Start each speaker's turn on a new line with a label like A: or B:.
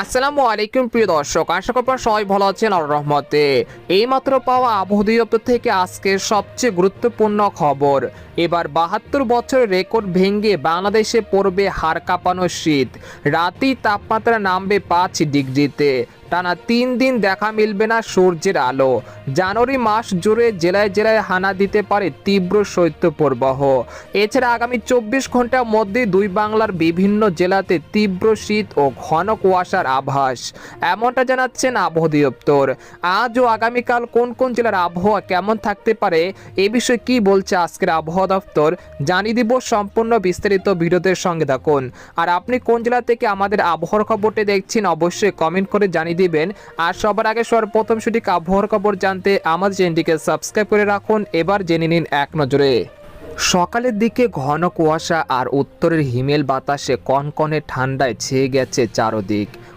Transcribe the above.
A: আসসালামু আলাইকুম প্রিয় দর্শক, আশা করি সবাই ভালো আছেন আল্লাহর রহমতে। এইমাত্র পাওয়া আবহাওয়া দপ্তর থেকে আজকের সবচেয়ে গুরুত্বপূর্ণ খবর। এবার ৭২ বছরের রেকর্ড ভেঙে বাংলাদেশে পড়বে হাড় কাঁপানো শীত। রাতেই তাপমাত্রা নামবে ৫ ডিগ্রিতে। টানা ৩ দিন দেখা মিলবে না সূর্যের আলো। জানুয়ারি মাস জুড়ে জেলায় জেলায় হানা দিতে পারে তীব্র শৈত্যপ্রবাহ। এছাড়া আগামী ২৪ ঘন্টার মধ্যে দুই বাংলার বিভিন্ন জেলাতে তীব্র শীত ও ঘন কুয়াশার আভাস, এমনটা জানাচ্ছেন আবহাওয়া দপ্তর। আজ ও আগামীকাল কোন কোন জেলার আবহাওয়া কেমন থাকতে পারে, এ বিষয়ে কি বলছে আজকের আবহাওয়া দপ্তর জানিয়ে দিব। সম্পূর্ণ বিস্তারিত ভিডিওদের সঙ্গে থাকুন। আর আপনি কোন জেলা থেকে আমাদের আবহাওয়ার খবরটি দেখছেন অবশ্যই কমেন্ট করে জানিয়ে দিবেন। আর সবার আগে সর্বপ্রথম সঠিক আবহাওয়ার খবর জানতে আমাদের চ্যানেলটিকে সাবস্ক্রাইব করে রাখুন। এবার জেনে নিন এক নজরে। সকালের দিকে ঘন কুয়াশা আর উত্তরের হিমেল বাতাসে কনকনে ঠান্ডায় ছেয়ে গেছে চারদিক।